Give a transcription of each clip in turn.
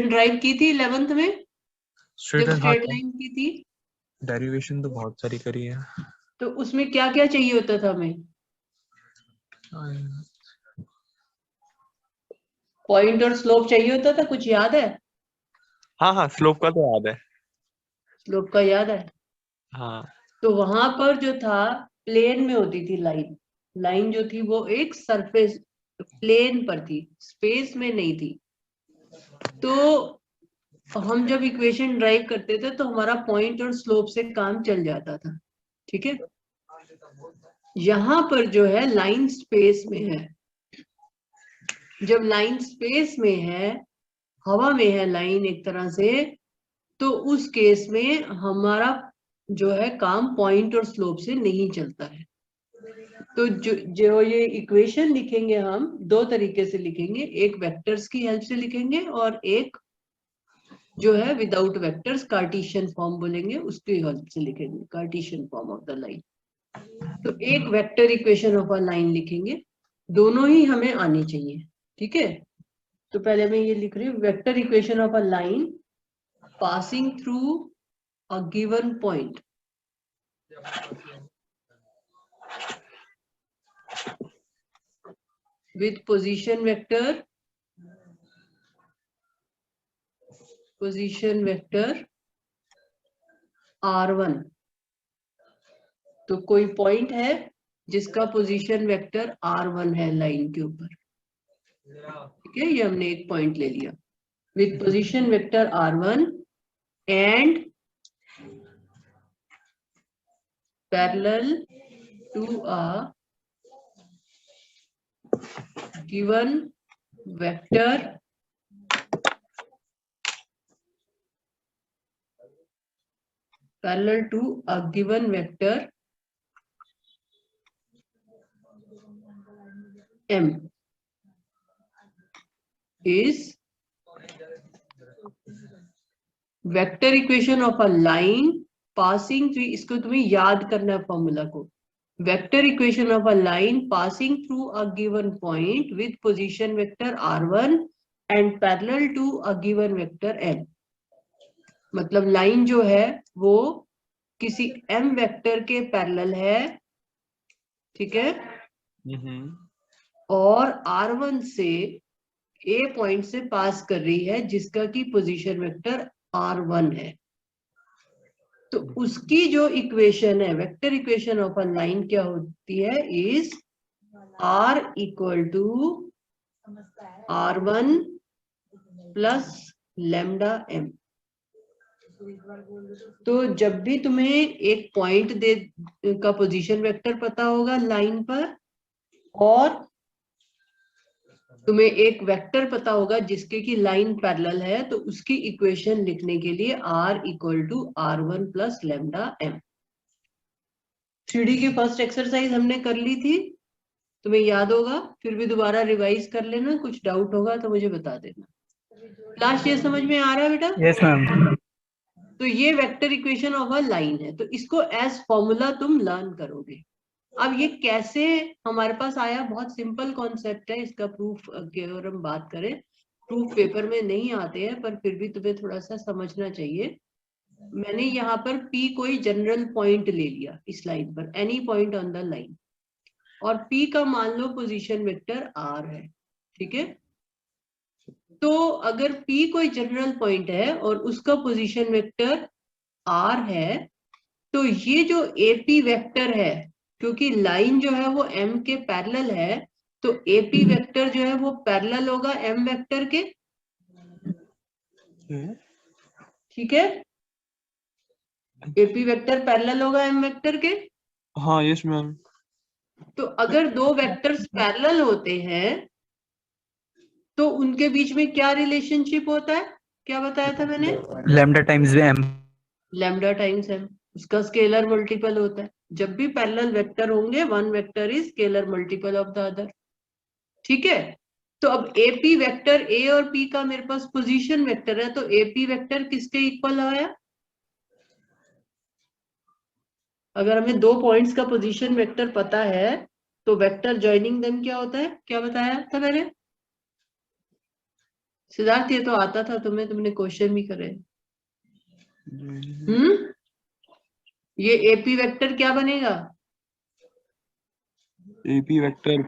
Drive की थी 11th में जब स्ट्रेट लाइन की थी? डेरिवेशन तो बहुत सारी करी है। तो उसमें क्या क्या चाहिए होता था हमें? पॉइंट और स्लोप चाहिए होता था, कुछ याद है? हाँ हाँ, स्लोप का तो याद है। स्लोप का याद है। हाँ। तो वहां पर जो था प्लेन में होती थी लाइन। लाइन जो थी वो एक सरफेस प्लेन पर थी, स्पेस में नहीं थी। तो हम जब इक्वेशन ड्राइव करते थे तो हमारा पॉइंट और स्लोप से काम चल जाता था। ठीक है, यहां पर जो है लाइन स्पेस में है। जब लाइन स्पेस में है, हवा में है लाइन एक तरह से, तो उस केस में हमारा जो है काम पॉइंट और स्लोप से नहीं चलता है। तो जो ये इक्वेशन लिखेंगे हम दो तरीके से लिखेंगे, एक वेक्टर्स की हेल्प से लिखेंगे और एक जो है विदाउट वेक्टर्स कार्टेशियन फॉर्म बोलेंगे, उसकी हेल्प से लिखेंगे, Cartesian form of the line. तो एक vector equation of a line लिखेंगे, दोनों ही हमें आनी चाहिए। ठीक है, तो पहले मैं ये लिख रही हूँ, vector equation of a line passing through a given point with position vector r1। तो कोई पॉइंट है जिसका पोजीशन वेक्टर r1 है लाइन के ऊपर। ठीक है, ये हमने एक पॉइंट ले लिया with position vector r1 and parallel to a given vector parallel to a given vector m is vector equation of a line passing through. इसको तुम्हें याद करना है फॉर्मूला को। Vector equation of a line passing through a given point with position vector r1 and parallel to a given vector m। मतलब line जो है वो किसी m वेक्टर के पैरेलल है। ठीक है, और r1 से a पॉइंट से पास कर रही है जिसका की पोजीशन वेक्टर r1 है। तो उसकी जो इक्वेशन है, vector equation of a line क्या होती है, is r equal to r1 plus lambda m। तो जब भी तुम्हें एक पॉइंट दे का पोजीशन वेक्टर पता होगा लाइन पर, और तुम्हें एक वेक्टर पता होगा जिसके की लाइन पैरेलल है, तो उसकी इक्वेशन लिखने के लिए r equal to r1 plus lambda m। 3D की फर्स्ट एक्सरसाइज हमने कर ली थी, तुम्हें याद होगा, फिर भी दोबारा रिवाइज कर लेना, कुछ डाउट होगा तो मुझे बता देना। लास्ट ये समझ में आ रहा है बेटा? Yes ma'am. तो ये vector equation of a line है, तो इसको एज फॉर्मूला तुम लर्न करोगे। अब ये कैसे हमारे पास आया, बहुत सिंपल कॉन्सेप्ट है इसका। प्रूफ की अगर हम बात करें, प्रूफ पेपर में नहीं आते हैं, पर फिर भी तुम्हें थोड़ा सा समझना चाहिए। मैंने यहाँ पर P कोई जनरल पॉइंट ले लिया इस लाइन पर, any point on the line, और P का मान लो पोजीशन वेक्टर R है। ठीक है, तो अगर P कोई जनरल पॉइंट है और उसका पोजीशन वेक्टर R है, तो ये जो AP वेक्टर है, क्योंकि लाइन जो है वो M के पैरेलल है, तो AP वेक्टर जो है वो पैरेलल होगा M वेक्टर के। ठीक है, AP वेक्टर पैरेलल होगा M वेक्टर के। हाँ यस मैम। तो अगर दो वेक्टर्स पैरेलल होते हैं तो उनके बीच में क्या रिलेशनशिप होता है, क्या बताया था मैंने? Lambda times m। Lambda times m, उसका स्केलर मल्टीपल होता है। जब भी पैरेलल वेक्टर होंगे, one vector is scalar multiple of the other. ठीक है, तो अब AP वेक्टर A और P का मेरे पास पोजीशन वेक्टर है, तो AP वेक्टर किसके इक्वल आया? अगर हमें दो पॉइंट्स का पोजीशन वेक्टर पता है तो वेक्टर ज्वाइनिंग देम क्या होता है, क्या बताया था मैंने? सिद्धार्थ ये तो आता था तुम्हें, तुमने क्वेश्चन भी करे। ये एपी वेक्टर क्या बनेगा? एपी वेक्टर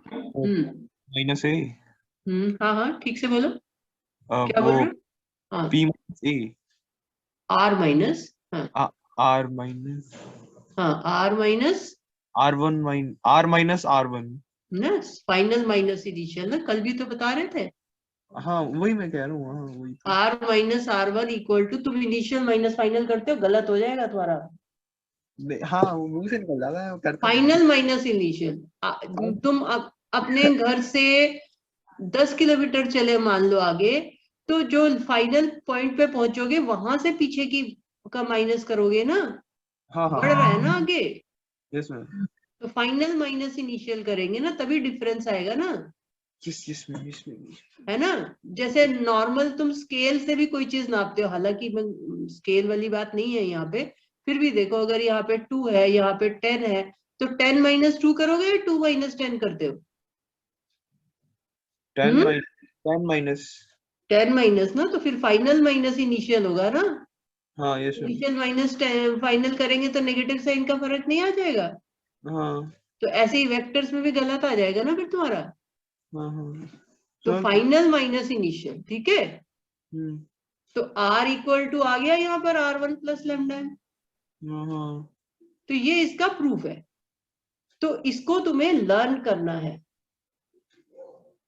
हम्म -a, हाँ हाँ ठीक से बोलो, क्या बोल वो रहे हो? हाँ, p -a, आर माइनस, हाँ r माइनस हाँ, आर माइनस r-r ना, फाइनल माइनस इनिशियल ना, कल भी तो बता रहे थे। हाँ वही मैं कह रहा हूँ, हाँ वही तो। R minus R one equal to, तुम इनिशियल माइनस फाइनल करते हो, गलत हो जाएगा तुम्हारा। हाँ वो मुंह से निकल जाता है, वो करता नहीं फाइनल माइनस इनिशियल, तुम अपने घर से 10 किलोमीटर चले मान लो आगे, तो जो फाइनल पॉइंट पे पहुंचोगे वहां से पीछे की का माइनस करोगे ना, हाँ हाँ बढ़ रहा है ना आगे, यस मैम। तो फाइनल माइनस इनिशियल करेंगे ना, तभी डिफरेंस आएगा ना, इसमें है ना। जैसे नॉर्मल तुम स्केल से भी कोई चीज नापते हो, हालांकि स्केल वाली बात नहीं है यहाँ पे, फिर भी देखो अगर यहाँ पे 2 है, यहाँ पे 10 है, तो 10 माइनस 2 करोगे या 2 माइनस 10 करते हो? 10 हम्म, माइनस 10 माइनस 10 माइनस ना, तो फिर फाइनल माइनस इनिशियल होगा ना। हाँ yes ma'am. Initial minus final करेंगे तो नेगेटिव साइन का फर्क नहीं आ जाएगा? हाँ तो ऐसे ही वेक्टर्स में भी गलत आ जाएगा ना फिर तुम्हारा। हाँ हाँ तो मैम। फाइनल माइनस इनिशियल, ठीक है। हम्म, तो आर इक्वल टू आ गया यहाँ पर R1 प्लस लेमडा, हाँ हाँ तो ये इसका प्रूफ है। तो इसको तुम्हें लर्न करना है,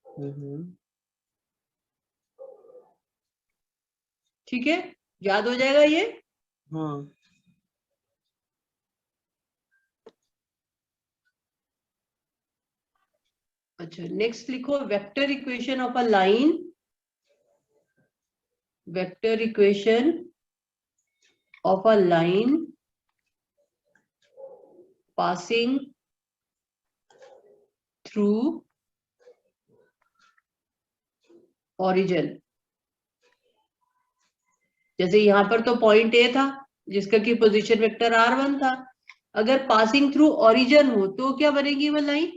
हम्म, ठीक है, याद हो जाएगा ये। हाँ अच्छा, नेक्स्ट लिखो, vector equation of a line, vector equation of a line passing through origin। जैसे यहाँ पर तो पॉइंट ए था जिसका की पोजीशन वेक्टर R1 था, अगर पासिंग थ्रू ओरिजिन हो तो क्या बनेगी वो लाइन?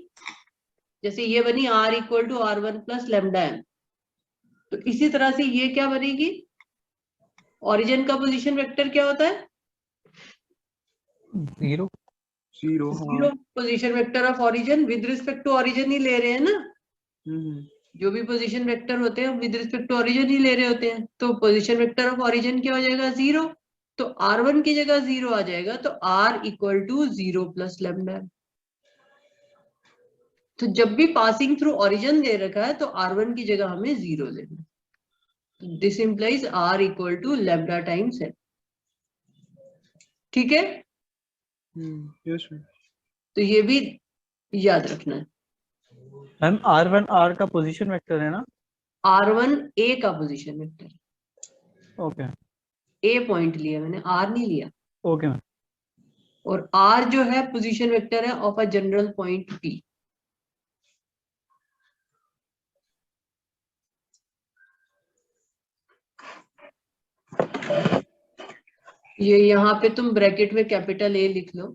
जैसे ये बनी R equal to R1 plus lambda M, तो इसी तरह से ये क्या बनेगी? ओरिजिन का पोजीशन वेक्टर क्या होता है? 0। जीरो हाँ। Zero. Position vector of origin with respect to origin ही ले रहे हैं ना, हम्म, जो भी पोजीशन वेक्टर होते हैं विद रिस्पेक्ट टू ओरिजिन ही ले रहे होते हैं, तो पोजीशन वेक्टर ऑफ ओरिजिन क्या हो जाएगा? 0। तो R1 की जगह 0 आ जाएगा, तो R equal to 0 plus lambda. तो जब भी पासिंग थ्रू ओरिजिन दे रखा है तो R1 की जगह हमें 0 लेना, this implies R equal to lambda times है, ठीक है। Yes ma'am. तो ये भी याद रखना है। मैम R1 R का पोजीशन वेक्टर है ना? R1 A का position vector, okay A point लिया मैंने, R नहीं लिया। Okay ma'am. और R जो है पोजीशन वेक्टर है of a general point P। ये यहाँ पे तुम ब्रैकेट में कैपिटल A लिख लो,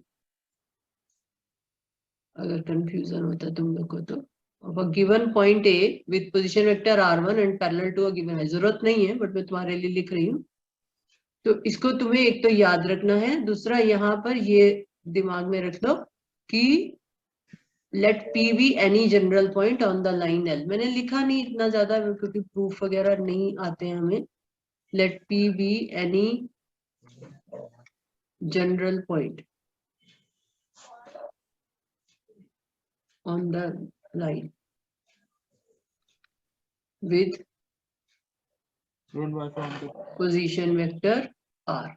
अगर कंफ्यूजन होता है तुम लोग को तो। of a given point A with position vector R1 and parallel to a given है, जरूरत नहीं है बट मैं तुम्हारे लिए लिख रही हूँ। तो इसको तुम्हें एक तो याद रखना है, दूसरा यहाँ पर ये दिमाग में रख लो कि let P be any general point on the line L। मैंने लिखा नहीं इतना ज्यादा क्योंकि प्रूफ वगैरह नहीं आते हैं हमें। Let P be any general point on the line with position vector R।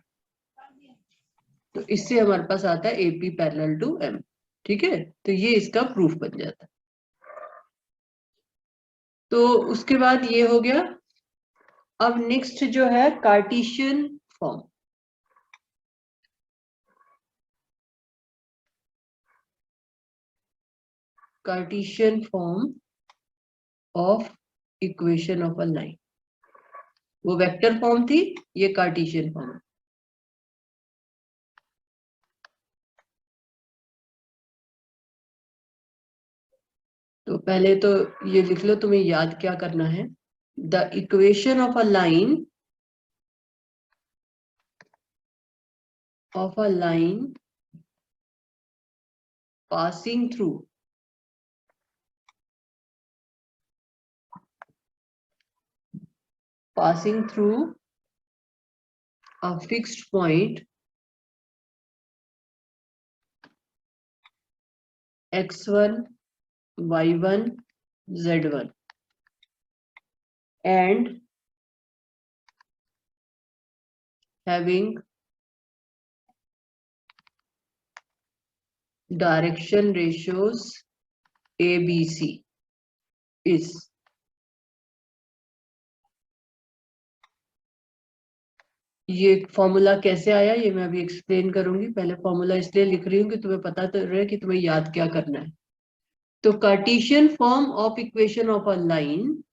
तो इससे हमारे पास आता है AP पैरेलल टू M, ठीक है। तो ये इसका प्रूफ बन जाता है। तो उसके बाद ये हो गया। अब नेक्स्ट जो है Cartesian form. Cartesian form of equation of a line, वो वेक्टर फॉर्म थी, ये कार्टेशियन फॉर्म है। तो पहले तो ये लिख लो तुम्हें याद क्या करना है। the equation of a line passing through a fixed point x1, y1, z1 and having direction ratios ABC is ये फॉर्मूला कैसे आया ये मैं अभी एक्सप्लेन करूंगी। पहले फॉर्मूला इसलिए लिख रही हूँ कि तुम्हें पता तो रहे कि तुम्हें याद क्या करना है। तो Cartesian form of equation of a line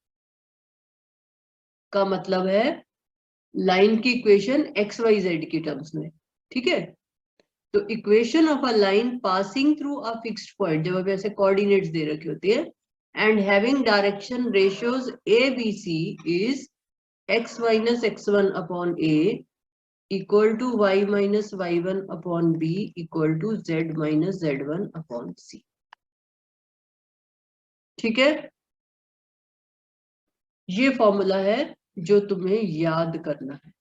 का मतलब है लाइन की इक्वेशन एक्स वाई जेड की टर्म्स में, ठीक है। तो equation of a line passing through a fixed point, जब अभी ऐसे कोऑर्डिनेट्स दे रखे होते हैं, and having direction ratios A B C is x minus x1 upon a equal to y minus y1 upon b equal to z minus z1 upon c। ठीक है, ये फॉर्मूला है जो तुम्हें याद करना है।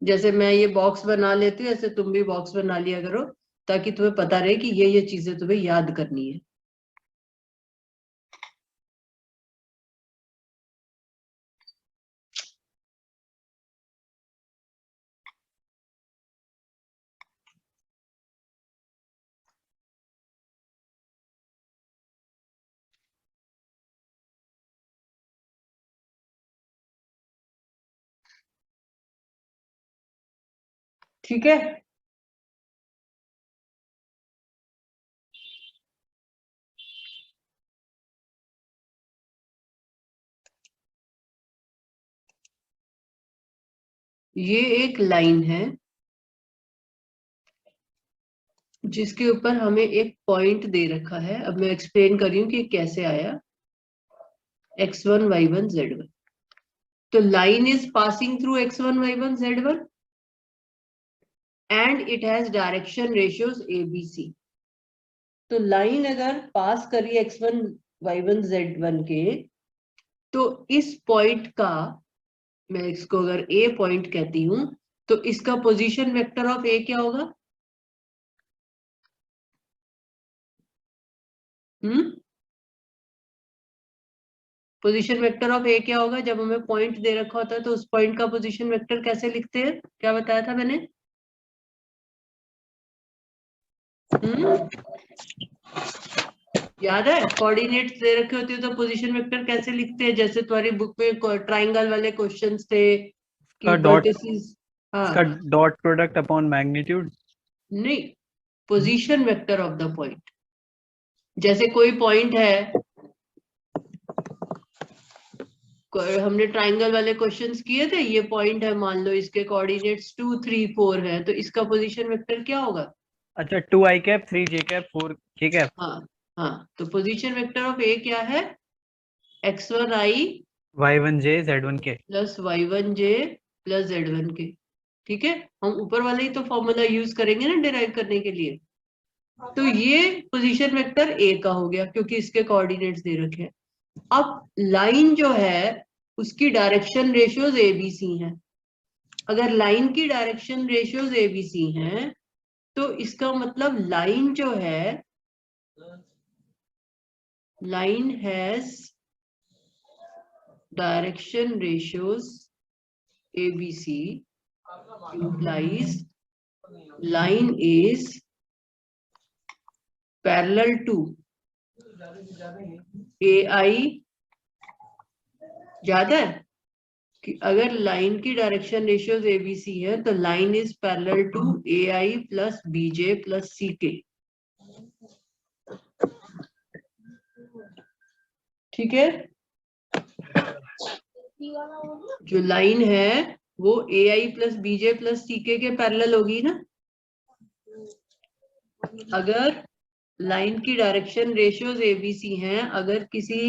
जैसे मैं ये बॉक्स बना लेती हूँ ऐसे तुम भी बॉक्स बना लिया करो, ताकि तुम्हें पता रहे कि ये चीजें तुम्हें याद करनी है। ठीक है, ये एक लाइन है जिसके ऊपर हमें एक पॉइंट दे रखा है। अब मैं एक्सप्लेन कर रही हूँ कि कैसे आया x1 y1 z1। तो line is passing through x1 y1 z1 and it has direction ratios A B C. तो लाइन अगर पास करिए x1 y1 z1 के, तो इस पॉइंट का, मैं इसको अगर ए पॉइंट कहती हूं, तो इसका पोजीशन वेक्टर ऑफ ए क्या होगा? पोजीशन वेक्टर ऑफ ए क्या होगा? जब हमें पॉइंट दे रखा होता है तो उस पॉइंट का पोजीशन वेक्टर कैसे लिखते हैं? क्या बताया था मैंने? याद है? कोऑर्डिनेट्स दे रखे होते हैं तो पोजीशन वेक्टर कैसे लिखते हैं? जैसे तुम्हारी बुक में ट्राइंगल वाले क्वेश्चंस थे कि वर्टिसेस, इसका डॉट प्रोडक्ट अपॉन मैग्नीट्यूड नहीं, position vector of the point. जैसे कोई पॉइंट है, हमने ट्राइंगल वाले क्वेश्चंस किए थे, ये पॉइंट है, मान लो इसके कोऑर्डिनेट्स 2 3 4 है, तो इसका पोजीशन वेक्टर क्या होगा? अच्छा 2i cap 3j cap 4k cap. हाँ हाँ, तो पोजीशन वेक्टर ऑफ ए क्या है? x1i y1j z1k plus y1j plus z1k। ठीक है, हम ऊपर वाले ही तो फॉर्मूला यूज करेंगे ना डिराइव करने के लिए। तो ये पोजीशन वेक्टर ए का हो गया क्योंकि इसके कोऑर्डिनेट्स दे रखे हैं। अब लाइन जो है उसकी डायरेक्शन रेशियोज एबीसी हैं। अगर लाइन की डायरेक्शन रेशियोज एबीसी हैं तो इसका मतलब लाइन जो है, line has direction ratios ABC implies line is parallel to AI। याद है कि अगर लाइन की डायरेक्शन रेशियोज एबीसी है तो line is parallel to AI plus BJ plus CK। ठीक है, जो लाइन है वो AI plus BJ plus CK के पैरेलल होगी ना। अगर लाइन की डायरेक्शन रेशियोज ABC हैं, अगर किसी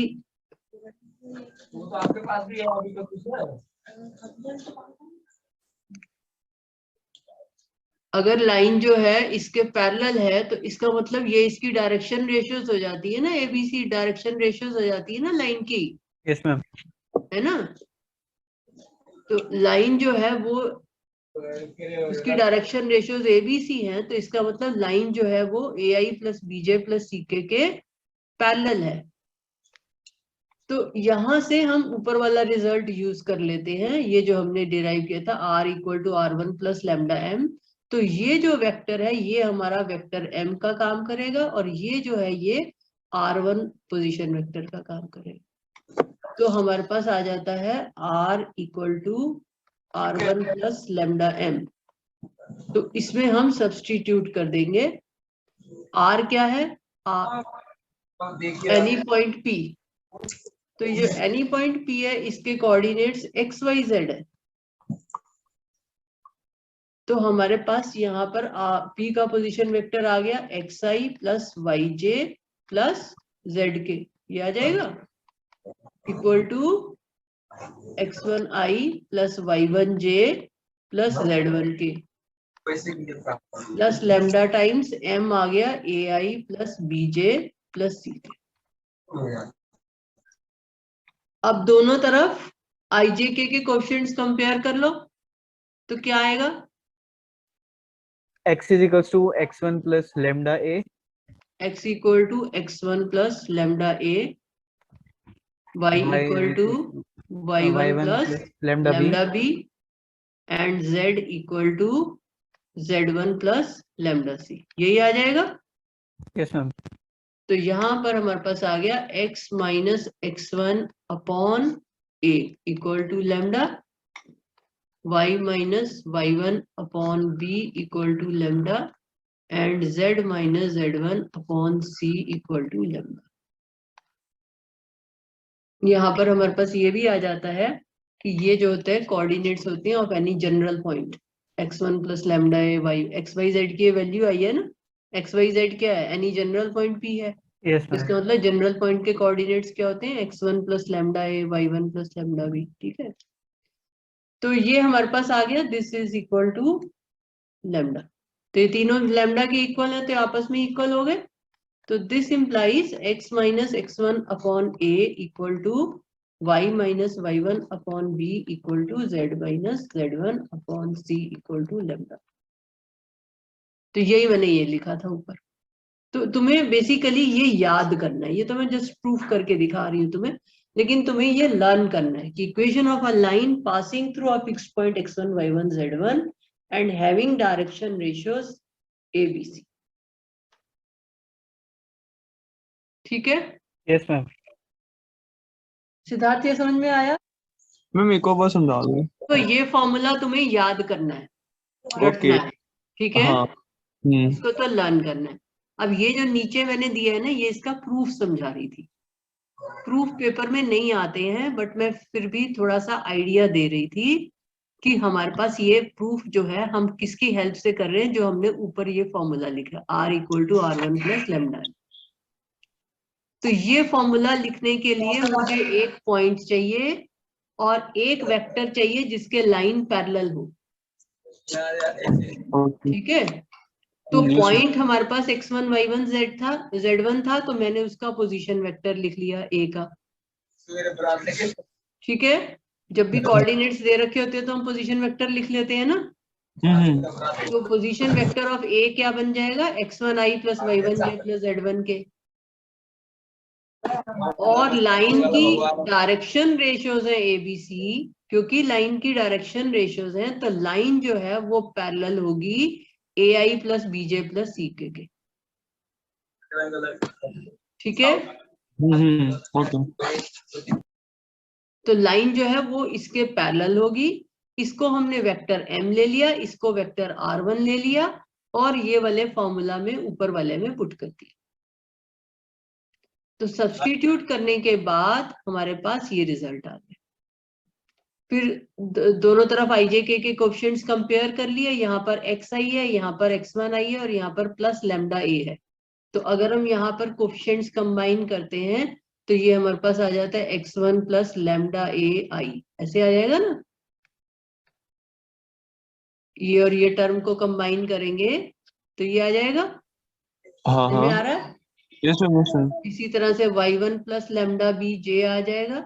वो तो आपके पास भी है अभी तो कुछ है। अगर लाइन जो है इसके पैरेलल है तो इसका मतलब ये इसकी डायरेक्शन रेशियोज हो जाती है ना, ABC डायरेक्शन रेशियोज हो जाती है ना लाइन की, यस मैम। है ना। तो लाइन जो है वो उसकी डायरेक्शन रेशियोज ABC है, तो इसका मतलब लाइन जो है वो AI plus BJ plus CK के पैरेलल है। तो यहां से हम ऊपर वाला रिजल्ट यूज कर लेते हैं, ये जो हमने डिराइव किया था R equal to R1 plus lambda M। तो ये जो वेक्टर है ये हमारा वेक्टर M का काम करेगा, और ये जो है ये R1 पोजीशन वेक्टर का काम करेगा। तो हमारे पास आ जाता है R equal to R1 plus lambda M। तो इसमें हम सब्स्टिट्यूट कर देंगे। R क्या है, एनी पॉइंट P। तो ये एनी पॉइंट P है, इसके कोऑर्डिनेट्स XYZ है। तो हमारे पास यहाँ पर P का पोजीशन वेक्टर आ गया XI plus YJ plus ZK, ये आ जाएगा equal to X1I plus Y1J plus Z1K plus lambda times M आ गया AI plus BJ plus CK। अब दोनों तरफ IJK के कोएफिशिएंट्स कंपेयर कर लो, तो क्या आएगा, x is equals to x1 plus lambda a, x equal to x1 plus lambda a, y equal to y1 plus lambda b, lambda b, and z equal to z1 plus lambda c। यही आ जाएगा। Yes ma'am. तो यहाँ पर हमारे पास आ गया x minus x1 upon a equal to lambda, y minus y1 upon b equal to lambda, and z minus z1 upon c equal to lambda. यहाँ पर हमारे पास ये भी आ जाता है कि ये जो होते हैं कोऑर्डिनेट्स होते हैं of any general point, x1 plus lambda a y, XYZ की वैल्यू आई है ना। XYZ क्या है, एनी जनरल पॉइंट P है। यस इसका मैम। मतलब जनरल पॉइंट के कोऑर्डिनेट्स क्या होते हैं, x1 plus lambda a, y1 plus lambda b. ठीक है, तो ये हमारे पास आ गया, this is equal to lambda. तो ये तीनों लैम्डा के इक्वल है, तो आपस में इक्वल हो गए। तो this implies x minus x1 upon a equal to y minus y1 upon b equal to z minus z1 upon c equal to lambda. तो यही मैंने ये लिखा था ऊपर। तो तुम्हें बेसिकली ये याद करना है, ये तो मैं जस्ट प्रूफ करके दिखा रही हूँ तुम्हें, लेकिन तुम्हें ये लर्न करना है कि equation of a line passing through a fixed point x1 y1 z1 and having direction ratios ABC। ठीक है यस मैम। सिद्धार्थ, ये समझ में आया। मैम एक और बार समझा दो। तो ये फॉर्मूला तुम्हें याद करना है, रटना है। ठीक है, हाँ। इसको तो लर्न करना है। अब ये जो नीचे मैंने दिया है ना, ये इसका प्रूफ समझा रही थी। प्रूफ पेपर में नहीं आते हैं, बट मैं फिर भी थोड़ा सा आइडिया दे रही थी कि हमारे पास ये प्रूफ जो है हम किसकी हेल्प से कर रहे हैं, जो हमने ऊपर ये फॉर्मूला लिखा R equal to R1 plus lambda. तो ये फॉर्मूला लिखने के लिए मुझे एक पॉइंट चाहिए और एक वेक्टर चाहिए जिसके लाइन पैरेलल हो। ठीक है, तो पॉइंट हमारे पास x1 y1 z1 था, तो मैंने उसका पोजीशन वेक्टर लिख लिया a का। ठीक है, जब भी कोऑर्डिनेट्स दे रखे होते हैं तो हम पोजीशन वेक्टर लिख लेते हैं ना। तो पोजीशन वेक्टर ऑफ a क्या बन जाएगा, x1i plus y1j plus z1k। और लाइन की डायरेक्शन रेशियोज है ABC, क्योंकि लाइन की डायरेक्शन रेशियोज हैं, तो लाइन जो है वो पैरेलल होगी AI plus BJ plus CK के। ठीक है, तो लाइन जो है वो इसके पैरेलल होगी। इसको हमने वेक्टर M ले लिया, इसको वेक्टर R1 ले लिया, और ये वाले फॉर्मूला में ऊपर वाले में पुट कर दिया। तो सब्स्टिट्यूट करने के बाद हमारे पास ये रिजल्ट आ गया। फिर दोनों तरफ IJK के कोएफिशिएंट्स कंपेयर कर लिए, यहाँ पर xi है, यहाँ पर x1 i है और यहाँ पर प्लस लैम्डा a है। तो अगर हम यहाँ पर कोएफिशिएंट्स कंबाइन करते हैं तो ये हमारे पास आ जाता है x1 plus lambda a i, ऐसे आ जाएगा ना। ये और ये टर्म को कंबाइन करेंगे तो ये आ जाएगा, हाँ समझ में आ हाँ रहा है। यस मैम यस मैम इसी तरह से y1 plus lambda b j आ जाएगा,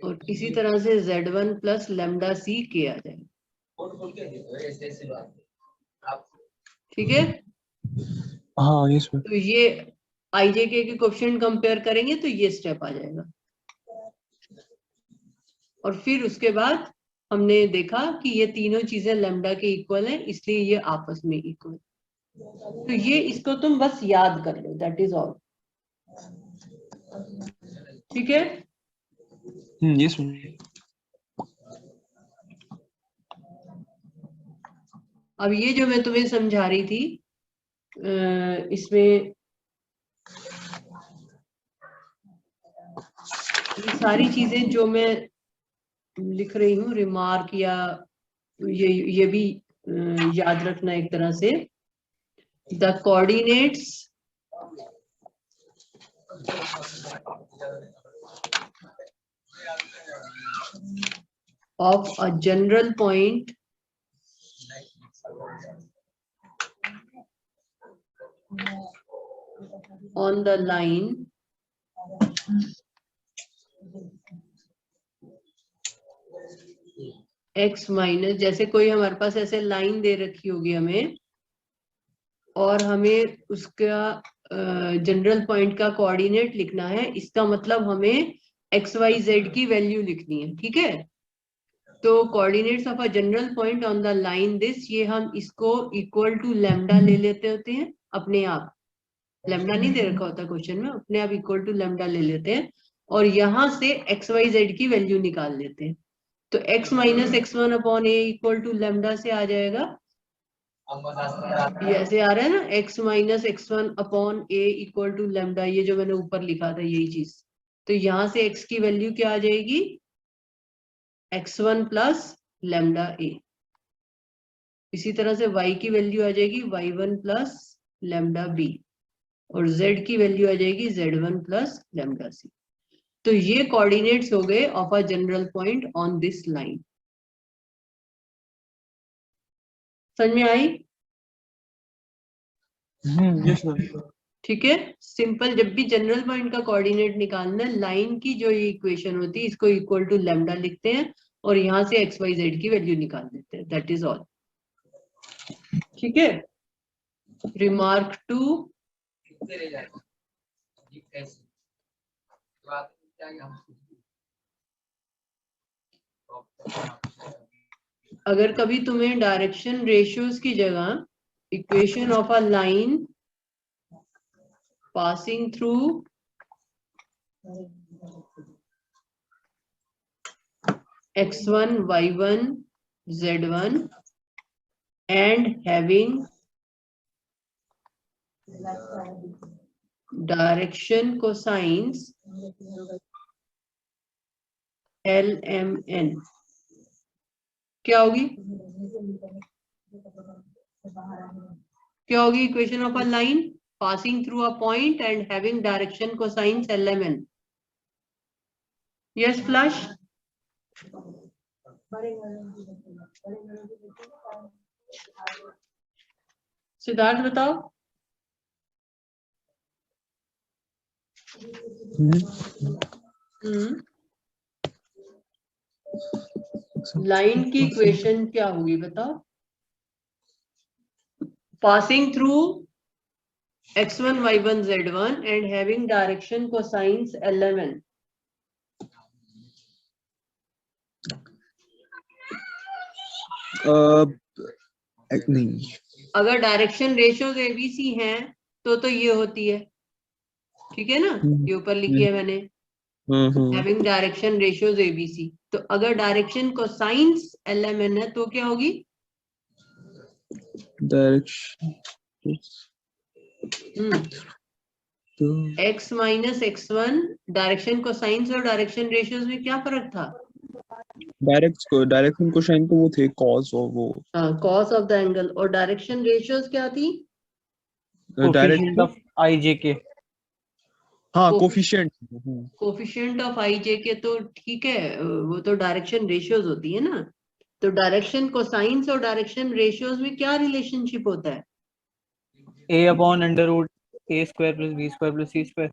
और इसी तरह से z1 plus lambda c k आ जाएगा। बोल के देखो ऐसे ऐसे बात आप ठीक है, हाँ यस मैम तो ये IJK के कोएफिशिएंट कंपेयर करेंगे तो ये स्टेप आ जाएगा। और फिर उसके बाद हमने देखा कि ये तीनों चीजें लैम्डा के इक्वल हैं, इसलिए ये आपस में इक्वल। तो ये इसको तुम बस याद कर लो, दैट इज ऑल। ठीक है, यस मैम अब ये जो मैं तुम्हें समझा रही थी इसमें ये सारी चीजें जो मैं लिख रही हूँ, रिमार्क या ये भी याद रखना एक तरह से। The coordinates of a general point on the line x minus, जैसे कोई हमारे पास ऐसे लाइन दे रखी होगी हमें और हमें उसका जनरल पॉइंट का कोऑर्डिनेट लिखना है, इसका मतलब हमें xyz की वैल्यू लिखनी है। ठीक है, तो coordinates of a general point on the line this, ये हम इसको इक्वल टू लैम्डा ले लेते होते हैं अपने आप। लैम्डा नहीं दे रखा होता क्वेश्चन में, अपने आप इक्वल टू लैम्डा ले लेते हैं और यहाँ से xyz की वैल्यू निकाल लेते हैं। तो x minus x1 upon a equal to lambda से आ जाएगा, ये ऐसे आ रहा है ना, x minus x1 upon a equal to lambda, ये जो मैंने ऊपर लिखा था यही चीज। तो यहाँ से x की वैल्यू क्या आ जाएगी, x1 प्लस लैम्डा a। इसी तरह से y की वैल्यू आ जाएगी y1 प्लस लैम्डा b, और z की वैल्यू आ जाएगी z1 प्लस लैम्डा c। तो ये कोऑर्डिनेट्स हो गए of a general point on this line. समझ में आई? यस मैम ठीक है, सिंपल। जब भी जनरल पॉइंट का कोऑर्डिनेट निकालना है, लाइन की जो ये इक्वेशन होती है इसको इक्वल टू लैम्डा लिखते हैं और यहाँ से xyz की वैल्यू निकाल देते हैं, दैट इज ऑल। ठीक है, रिमार्क 2, अगर कभी तुम्हें डायरेक्शन रेशियोज की जगह equation of a line passing through x1, y1, z1 and having direction cosines LMN, क्या होगी? क्या होगी equation of a line passing through a point and having direction cosines LMN? Yes, Flush? Siddharth बताओ। Line की equation क्या होगी बताओ? passing through x1, y1, z1 and having direction cosines LMN. नहीं, अगर डायरेक्शन रेशियोज ABC हैं तो ये होती है, ठीक है ना, ये ऊपर लिखी है मैंने, हैविंग डायरेक्शन रेशियोज ABC। तो अगर डायरेक्शन कोसाइंस LMN है तो क्या होगी? डायरेक्शन तो x minus x1 direction cosines और डायरेक्शन रेशियोज में क्या फर्क था? डायरेक्शन कोसाइन तो वो थे कॉस और वो कॉस ऑफ द एंगल। और डायरेक्शन रेशियोज क्या थी? कोफिशिएंट ऑफ आई जे के। हाँ Coefficient- कोफिशिएंट। कोफिशिएंट ऑफ आई जे के तो ठीक है, वो तो डायरेक्शन रेशियोज होती है ना। तो डायरेक्शन कोसाइंस और डायरेक्शन रेशियोज में क्या रिलेशनशिप होता है? A upon under root a square plus b square plus c square.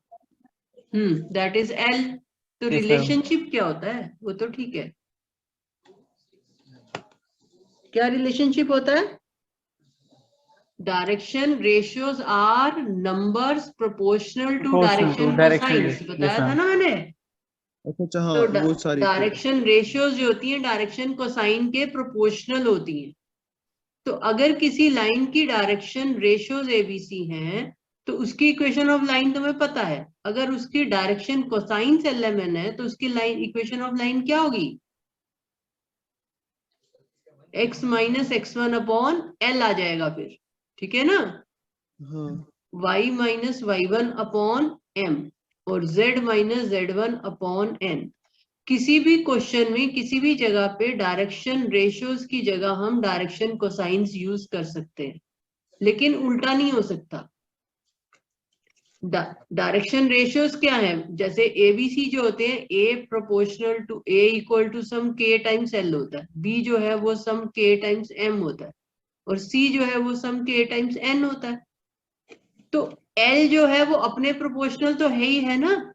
That is l. तो Yes, ma'am. रिलेशनशिप क्या होता है? वो तो ठीक है। क्या रिलेशनशिप होता है? Direction ratios are numbers proportional to Proportional to direction direction cosines. ratio. बताया Yes, था ma'am. ना मैंने। अच्छा हाँ तो वो सारी डायरेक्शन रेशियोज जो होती हैं डायरेक्शन कोसाइन के प्रोपोर्शनल होती हैं। तो अगर किसी लाइन की डायरेक्शन रेशियोज एबीसी हैं तो उसकी इक्वेशन ऑफ लाइन तुम्हें पता है। अगर उसकी डायरेक्शन कोसाइंस एलएमएन है तो उसकी लाइन इक्वेशन ऑफ लाइन क्या होगी? x minus x1 upon l आ जाएगा फिर, ठीक है ना। हाँ y minus y1 upon m और z minus z1 upon n। किसी भी क्वेश्चन में किसी भी जगह पे डायरेक्शन रेशियोज की जगह हम डायरेक्शन कोसाइंस यूज कर सकते हैं, लेकिन उल्टा नहीं हो सकता। डायरेक्शन रेशियोज क्या है? जैसे एबीसी जो होते हैं, a proportional to a equal to some के टाइम्स एल होता है, बी जो है वो सम के टाइम्स एम होता है, और सी जो है वो सम के टाइम्स एन होता है। तो एल जो है वो अपने प्रोपोर्शनल तो है ही है ना।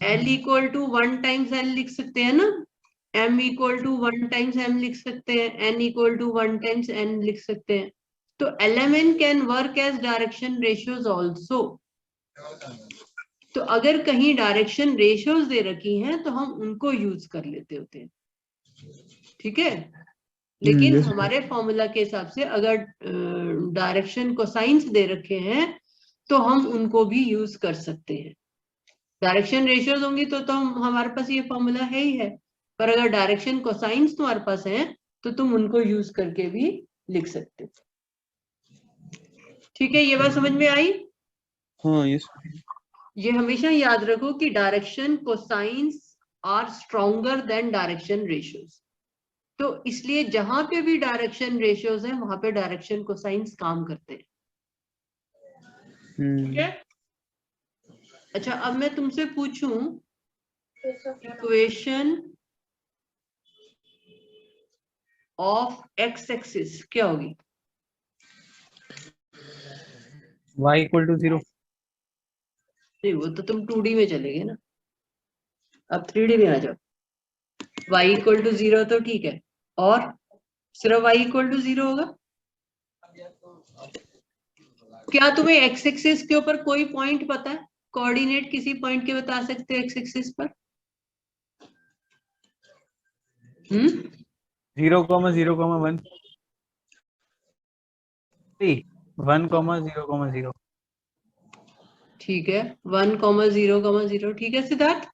L equal to 1 times L लिख सकते हैं ना, m equal to 1 times m लिख सकते हैं, n equal to 1 times n लिख सकते हैं। तो LMN can work as direction ratios also. तो अगर कहीं डायरेक्शन रेशियोज दे रखी हैं तो हम उनको यूज कर लेते होते हैं, ठीक है। लेकिन yes. हमारे फॉर्मूला के हिसाब से अगर डायरेक्शन कोसाइंस दे रखे हैं तो हम उनको भी यूज कर सकते हैं। डायरेक्शन रेशियोज होंगी तो हमारे पास ये फॉर्मूला है ही है, पर अगर डायरेक्शन कोसाइंस तुम्हारे पास है तो तुम उनको यूज करके भी लिख सकते हो, ठीक है। ये बात समझ में आई? हाँ यस। ये हमेशा याद रखो कि direction cosines are stronger than direction ratios. तो इसलिए जहां पे भी डायरेक्शन रेशियोज है वहां पे डायरेक्शन कोसाइंस काम करते हैं, ठीक है। अच्छा, अब मैं तुमसे पूछूं, इक्वेशन ऑफ एक्स एक्सिस क्या होगी? y equal to 0। नहीं, वो तो तुम 2D में चले गए ना, अब 3D में आ जाओ। y इक्वल टू 0 तो ठीक है, और सिर्फ y इक्वल टू 0 होगा। क्या तुम्हें एक्स एक्सिस के ऊपर कोई पॉइंट पता है? कोऑर्डिनेट किसी पॉइंट के बता सकते हो एक्स एक्सिस पर? 0,0,1 1,0,0,0। ठीक है, 1,0,0,0 ठीक है सिद्धार्थ।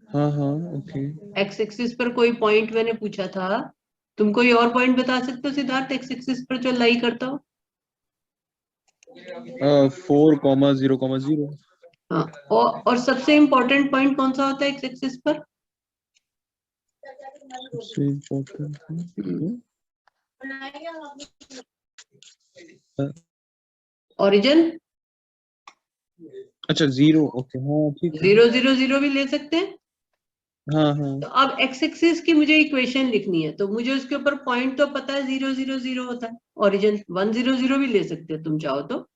हाँ हाँ ओके। एक्स एक्सिस पर कोई पॉइंट मैंने पूछा था, तुम कोई और पॉइंट बता सकते हो सिद्धार्थ एक्स एक्सिस पर जो लाई करता हो? 4,0,0,0। हाँ, और सबसे इंपॉर्टेंट पॉइंट कौन सा होता है एक्स एक्सिस पर? सबसे इम्पोर्टेंट ओरिजिन। अच्छा 0 ओके हाँ ठीक है। 0,0,0 भी ले सकते हैं। हाँ हाँ तो अब एक्स एक्सिस की मुझे इक्वेशन लिखनी है तो मुझे उसके ऊपर पॉइंट तो पता है 0,0,0 होता है। ओरिजिन 1,0,0 भी ले सकते हैं तुम चाहो तो,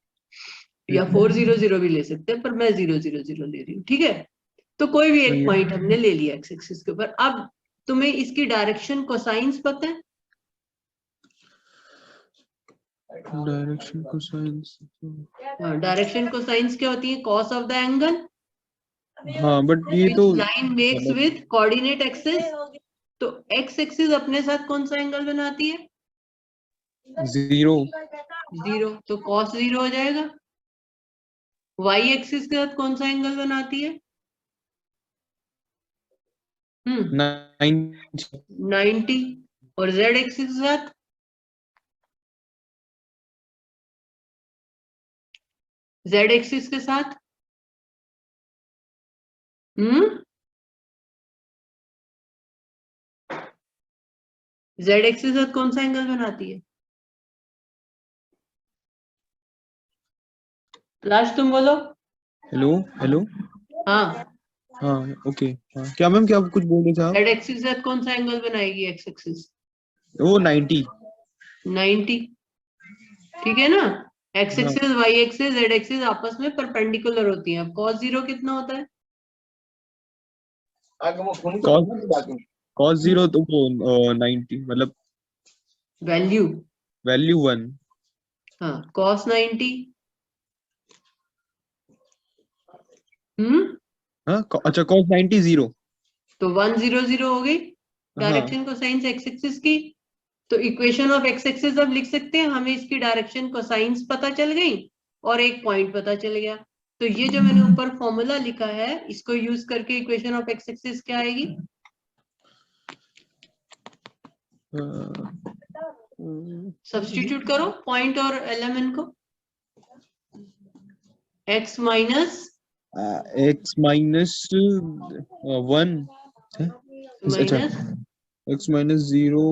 या 4,0,0 भी ले सकते हैं, पर मैं 0,0,0 ले रही हूँ, ठीक है। तो कोई भी एक पॉइंट हमने ले लिया एक्स एक्सिस के ऊपर। अब तुम्हें इसकी डायरेक्शन कोसाइंस पता है? Direction cosines. डायरेक्शन कोसाइंस क्या होती है? कॉस ऑफ द एंगल हाँ बट ये तो line makes with coordinate axis. तो एक्स एक्सिस अपने साथ कौन सा एंगल बनाती है? 0। 0, तो कॉस 0 हो जाएगा। वाई एक्सिस के साथ कौन सा एंगल बनाती है? 90। और जेड एक्सिस के साथ जेड एक्सिस के साथ। जेड एक्सिस के साथ कौन सा एंगल बनाती है? लास्ट तुम बोलो। Hello hello. हाँ, हाँ ओके। हाँ क्या मैम, क्या कुछ बोल रहे थे आप? जेड एक्सिस के साथ कौन सा एंगल बनाएगी एक्स एक्सिस? वो 90। 90। ठीक है ना। एक्स हाँ axis, y axis, z axis आपस में परपेंडिकुलर होती हैं। कॉस जीरो कितना होता है? cos 0 तो वो 90 मतलब वैल्यू। वैल्यू 1। हाँ, कॉस 90। हाँ अच्छा cos 90 0। तो 100 हो गई हाँ डायरेक्शन कोसाइंस एक्स एक्सिस की। तो इक्वेशन ऑफ एक्स एक्सिस अब लिख सकते हैं, हमें इसकी डायरेक्शन कोसाइंस पता चल गई और एक पॉइंट पता चल गया। तो ये जो मैंने ऊपर फॉर्मूला लिखा है, इसको यूज करके इक्वेशन ऑफ एक्स एक्सिस क्या आएगी? सब्स्टिट्यूट करो पॉइंट और एलिमेंट को। x minus x minus 1। अच्छा minus x minus 0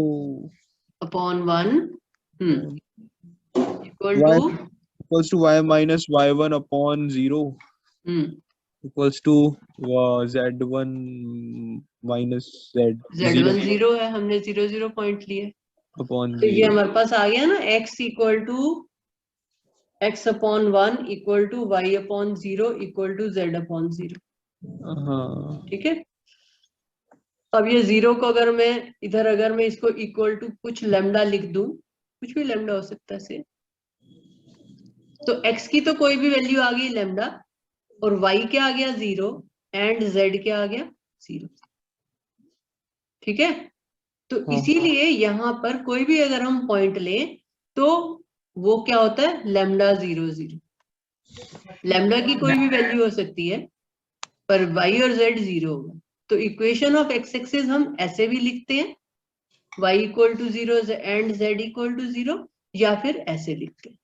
upon 1 equal y to equals to y minus y1 upon 0 equals to z1 minus z z1 0 0 है, हमने 0 0 point लिए। Upon तो ये 0। हमारे पास आ गया ना, x equal to x upon 1 equal to y upon 0 equal to z upon 0। हाँ ठीक है। अब ये जीरो को अगर मैं इधर, अगर मैं इसको इक्वल टू कुछ लेमडा लिख दूं, कुछ भी लेमडा हो सकता है से, तो x की तो कोई भी वैल्यू आ गई लेमडा, और y क्या आ गया 0, एंड z क्या आ गया 0। ठीक है। तो हाँ इसीलिए यहाँ पर कोई भी अगर हम पॉइंट लें तो वो क्या होता है, लेमडा 0 0। लेमडा की कोई भी वैल्यू हो सकती है, पर y और z 0 होगा। तो इक्वेशन ऑफ एक्स एक्सिस हम ऐसे भी लिखते हैं, y equal to 0 and z equal to 0, या फिर ऐसे लिखते हैं।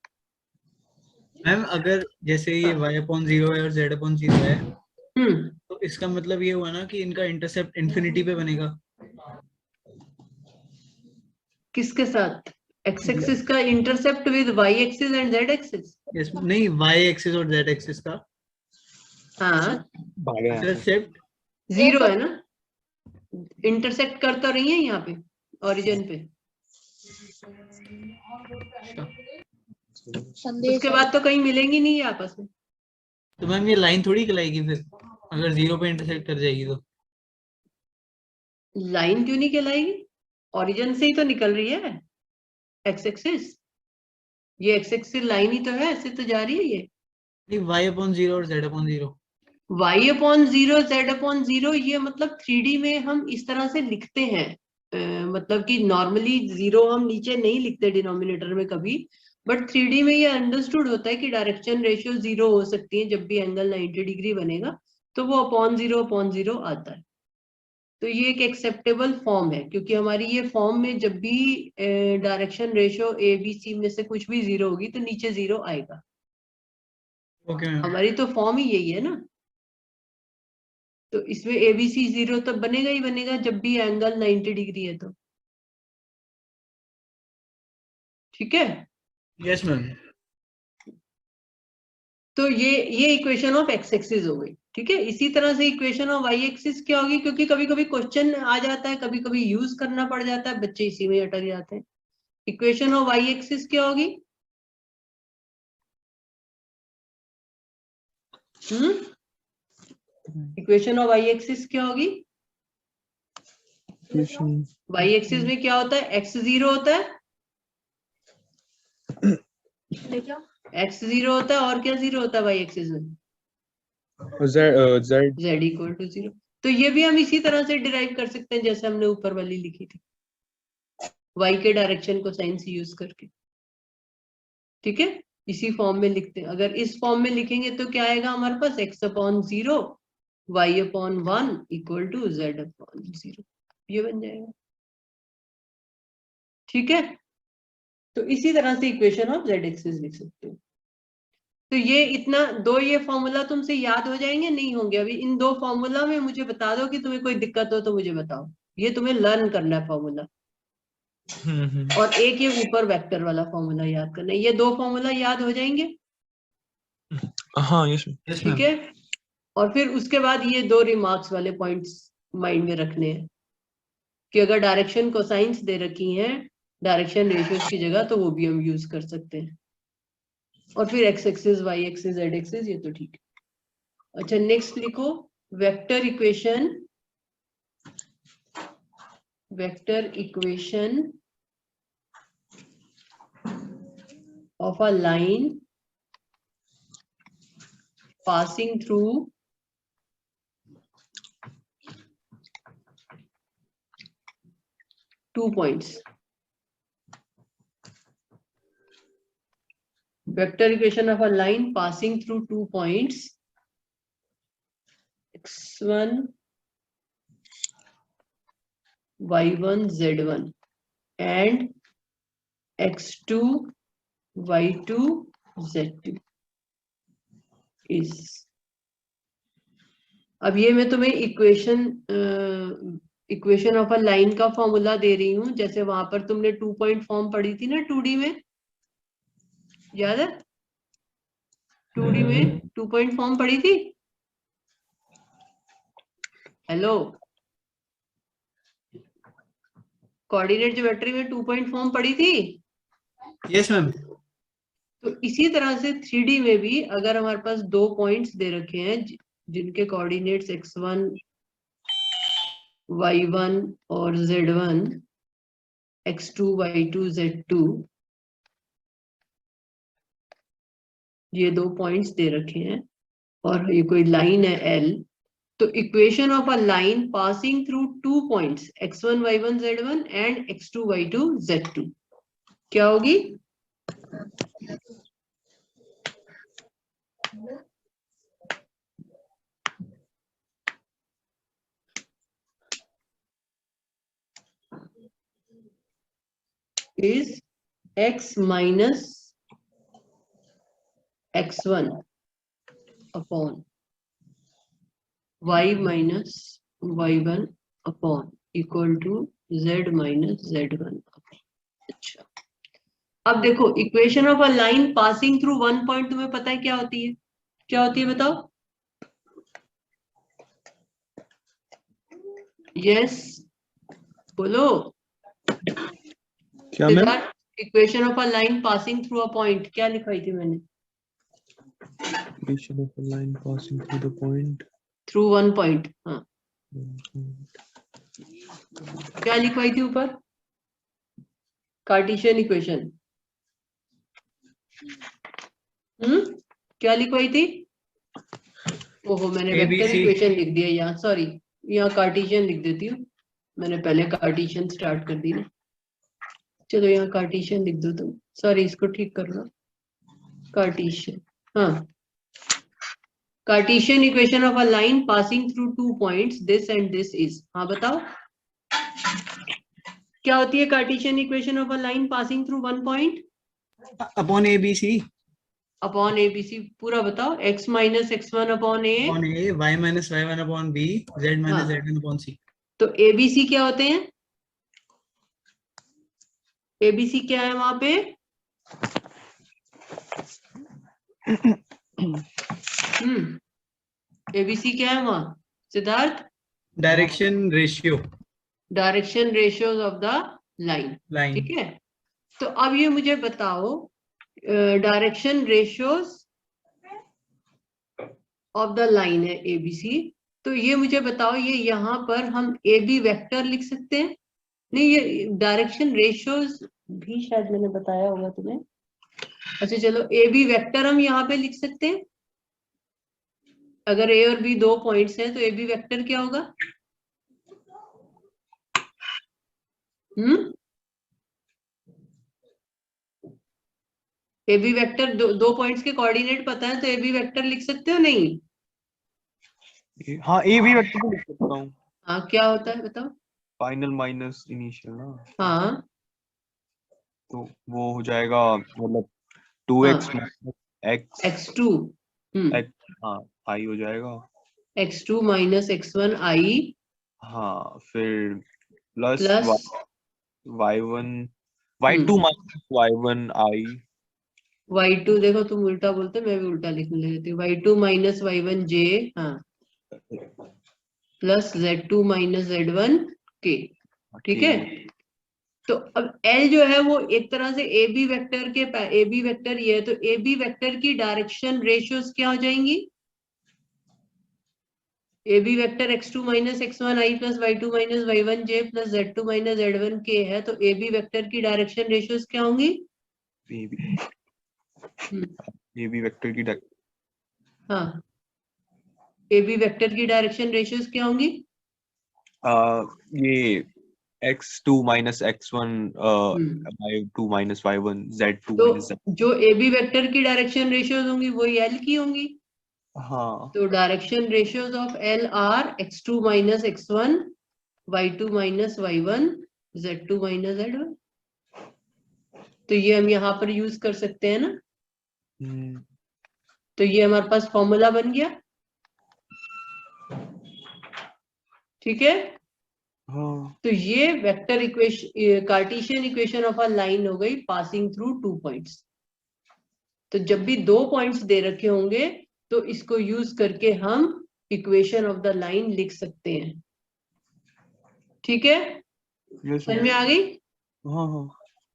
मैम अगर जैसे ये y अपॉन 0 है और z अपॉन 0 है, हम्म तो इसका मतलब ये हुआ ना कि इनका इंटरसेप्ट इन्फिनिटी पे बनेगा। किसके साथ? एक्स एक्सिस का intercept with y axis and z axis. Yes, नहीं y एक्सिस और z एक्सिस का हाँ, भाग यहाँ से। इंटरसेप्ट 0 है ना, इंटरसेक्ट करता रही है यहाँ पे ओरिजिन पे। उसके बाद तो कहीं मिलेंगी नहीं ये आपस में। तो मैम ये लाइन थोड़ी कहलाएगी फिर, अगर 0 पे इंटरसेक्ट कर जाएगी तो। लाइन क्यों नहीं कहलाएगी? ओरिजिन से ही तो निकल रही है एक्स एक्सिस। ये एक्स एक्सिस लाइन ही तो है, ऐसे तो जा रही है ये। नहीं, y अपॉन 0 और z upon 0। y upon 0 z upon 0, ये मतलब 3D में हम इस तरह से लिखते हैं। मतलब कि नॉर्मली 0 हम नीचे नहीं लिखते डिनोमिनेटर में कभी, बट 3D में ये अंडरस्टूड होता है कि डायरेक्शन रेशियो 0 हो सकती है जब भी एंगल 90 डिग्री बनेगा, तो वो अपॉन 0 आता है। तो ये एक एक्सेप्टेबल फॉर्म है, क्योंकि हमारी ये फॉर्म में जब भी direction ratio a B c में से कुछ भी 0 होगी तो नीचे 0 आएगा। Okay ma'am. हमारी तो फॉर्म ही यही है ना। तो इसमें एबीसी 0 तो बनेगा ही बनेगा जब भी एंगल 90 डिग्री है तो। ठीक है। Yes ma'am. तो ये इक्वेशन ऑफ एक्स एक्सिस हो गई। ठीक है। इसी तरह से इक्वेशन ऑफ वाई एक्सिस क्या होगी, क्योंकि कभी कभी क्वेश्चन आ जाता है, कभी कभी यूज करना पड़ जाता है, बच्चे इसी में अटक जाते हैं। इक्वेशन ऑफ वाई एक्सिस क्या होगी? इक्वेशन ऑफ वाई एक्सिस क्या होगी? वाई एक्सिस में क्या होता है? एक्स 0 होता है, एक्स 0 होता है, और क्या 0 होता है वाई एक्सिस में? z equal to 0। तो ये भी हम इसी तरह से डिराइव कर सकते हैं जैसे हमने ऊपर वाली लिखी थी, y के डायरेक्शन को साइन से यूज करके। ठीक है। इसी फॉर्म में लिखते हैं। अगर इस फॉर्म में लिखेंगे तो क्या आएगा हमारे पास? x upon 0 y upon 1 equal to z upon 0, ये बन जाएगा। ठीक है। तो इसी तरह से इक्वेशन ऑफ z एक्सिस लिख सकते हो। तो ये इतना दो ये फॉर्मूला तुमसे याद हो जाएंगे, नहीं होंगे अभी। इन दो फॉर्मूला में मुझे बता दो कि तुम्हें कोई दिक्कत हो तो मुझे बताओ। ये तुम्हें लर्न करना है फॉर्मूला, और एक ये ऊपर वेक्टर वाला फॉर्मूला याद करना है। ये दो फॉर्मूला याद हो जाएंगे, हाँ यस मैम। ठीक है। और फिर उसके बाद ये दो रिमार्क्स वाले पॉइंट्स माइंड में रखने हैं कि अगर डायरेक्शन कोसाइंस दे रखी हैं डायरेक्शन रेशियोज की जगह, तो वो भी हम यूज कर सकते हैं। और फिर x axis, y axis, z axis, ये तो ठीक है। अच्छा नेक्स्ट लिखो, vector equation, vector equation of a line passing through two points. Vector equation of a line passing through 2 points x1, y1, z1 and x2, y2, z2 is. अब ये मैं तुम्हें इक्वेशन ऑफ अ लाइन का formula दे रही हूं, जैसे वहां पर तुमने 2 पॉइंट फॉर्म पढ़ी थी ना 2D में, याद है? 2D में 2 पॉइंट फॉर्म पढ़ी थी। हेलो, कोऑर्डिनेट ज्योमेट्री में 2 पॉइंट फॉर्म पढ़ी थी। Yes ma'am. तो इसी तरह से 3D में भी अगर हमारे पास 2 पॉइंट्स दे रखे हैं जिनके कोऑर्डिनेट्स x1, y1 और z1, x2, y2, z2, ये 2 पॉइंट्स दे रखे हैं और ये कोई लाइन है L, तो equation of a line passing through 2 points x1, y1, z1 and x2, y2, z2 क्या होगी? is x minus x1 upon y minus y1 upon equal to z minus z1 upon. अच्छा, अब देखो equation of a line passing through 1 point तुम्हें पता है क्या होती है? क्या होती है बताओ? यस बोलो। क्या ma'am? Equation of a line passing through a point क्या लिखवाई थी मैंने? Equation of a line passing through the point. Through 1 point, हाँ क्या लिखवाई थी ऊपर? Cartesian equation. क्या लिखवाई थी? ओहो मैंने वेक्टर इक्वेशन लिख दिया यहाँ, सॉरी यहाँ कार्टेशियन लिख देती हूँ, मैंने पहले कार्टेशियन स्टार्ट कर दी ना। चलो यहाँ कार्टेशियन लिख दो तुम, सॉरी इसको ठीक कर लो, कार्टेशियन। हाँ, Cartesian equation of a line passing through 2 points this and this is. हाँ बताओ क्या होती है Cartesian equation of a line passing through 1 point? Upon a B c. Upon a B c, पूरा बताओ। x minus x1 upon a, y minus y1 upon b, z minus z1 upon c. तो a B C क्या होते हैं? A B C क्या है वहां पे? एबीसी क्या है वहां Siddharth? Direction ratio. Direction ratios of the line, ठीक है। तो अब ये मुझे बताओ direction ratios of the line है एबीसी, तो ये मुझे बताओ ये यहाँ पर हम ए बी वेक्टर लिख सकते हैं? नहीं, ये डायरेक्शन रेशियोज भी शायद मैंने बताया होगा तुम्हें। अच्छा चलो, ए बी वेक्टर हम यहाँ पे लिख सकते हैं। अगर ए और बी 2 पॉइंट्स हैं तो ए बी वेक्टर क्या होगा? ए बी वेक्टर दो पॉइंट्स के कोऑर्डिनेट पता है तो ए बी वेक्टर लिख सकते हो नहीं? हाँ ए भी वेक्टर लिख सकता हूँ। हाँ क्या होता है बताओ? फाइनल माइनस इनिशियल ना। हाँ तो वो हो जाएगा मतलब 2x x x2 x हाँ i हो जाएगा, x2 माइनस x1 i हाँ फिर plus plus y1 y2 minus y1 i y2, देखो तुम उल्टा बोलते, मैं भी उल्टा लिखने लेती हूँ, y2 माइनस y1 j, हाँ, plus z2 minus z1 k। ठीक है, तो अब L जो है वो एक तरह से ए बी वेक्टर के, ए बी वेक्टर ये है, तो ए बी वेक्टर की डायरेक्शन रेशियोज क्या हो जाएंगी? A b vector x2 minus x1 i plus y2 minus y1 j plus z2 minus z1 k है, तो ए बी वेक्टर की डायरेक्शन रेशियोज क्या होंगी? ए बी वेक्टर की हाँ, ए बी वेक्टर की डायरेक्शन रेशियोज क्या होंगी? ये x2 minus x1 y2 minus y1 z2 तो माइनस z, जो ए बी वेक्टर की डायरेक्शन रेशियोज होंगी वही L की होंगी। हाँ तो direction ratios of L are x2 minus x1 y2 minus y1 z2 minus z1। तो ये हम यहाँ पर यूज कर सकते हैं ना, तो ये हमारे पास फॉर्मूला बन गया। ठीक है, हाँ तो ये vector equation, Cartesian equation of a line हो गई पासिंग थ्रू 2 पॉइंट्स। तो जब भी 2 पॉइंट्स दे रखे होंगे तो इसको यूज करके हम इक्वेशन ऑफ द लाइन लिख सकते हैं। ठीक है, समझ में आ गई? हाँ हाँ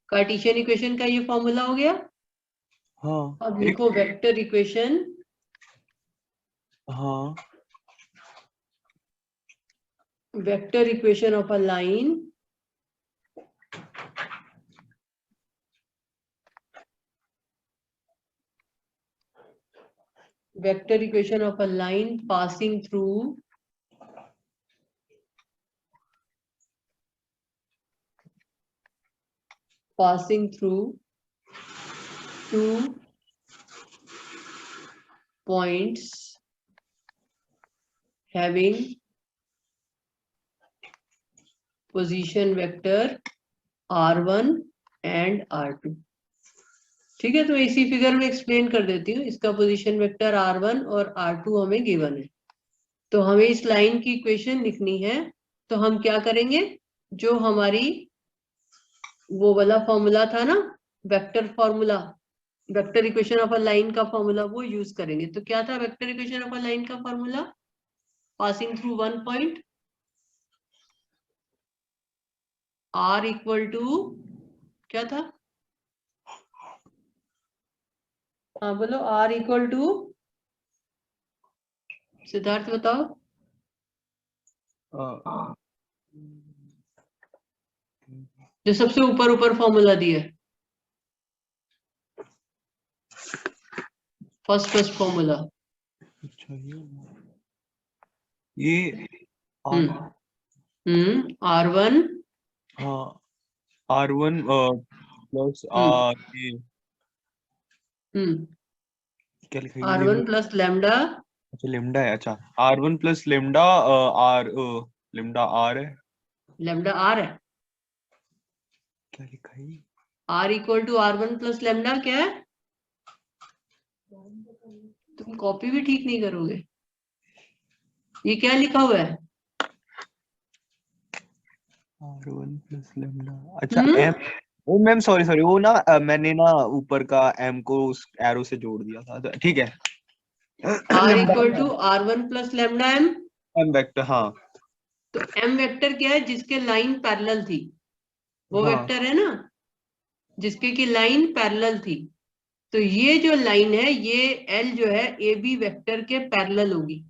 कार्टेशियन इक्वेशन का ये फॉर्मूला हो गया। हाँ अब लिखो वेक्टर इक्वेशन, हाँ vector equation of a line vector equation of a line passing through two points having position vector r1 and r2। ठीक है, तो इसी फिगर में एक्सप्लेन कर देती हूँ। इसका पोजीशन वेक्टर r1 और r2 हमें गिवन है, तो हमें इस लाइन की इक्वेशन लिखनी है। तो हम क्या करेंगे, जो हमारी वो वाला फॉर्मूला था ना, vector formula, vector equation of a line का फॉर्मूला, वो यूज करेंगे। तो क्या था vector equation of a line का formula? Passing through 1 point, r equal to क्या था? हाँ बोलो, r इक्वल टू, सिद्धार्थ बताओ। जो सबसे ऊपर ऊपर फॉर्मूला दिया है, फर्स्ट फॉर्मूला। अच्छा ये r1 हाँ r1 प्लस ये क्या लिखा है r1 प्लस लैम्डा, अच्छा लेमडा है, अच्छा r1 plus lambda r lambda r है, लैम्डा r है, क्या लिखा है r equal to r1 plus lambda क्या है? तुम कॉपी भी ठीक नहीं करोगे, ये क्या लिखा हुआ है? r1 प्लस लेमडा, अच्छा m, ओ मैम सॉरी वो ना मैंने ना ऊपर का m को उस एरो से जोड़ दिया था, तो ठीक है r equal to r1 plus lambda m। m vector, हाँ तो m वेक्टर क्या है? जिसके लाइन पैरेलल थी, वो हाँ वेक्टर है ना, जिसके की लाइन पैरेलल थी। तो ये जो लाइन है, ये L जो है ए बी वेक्टर के पैरेलल होगी।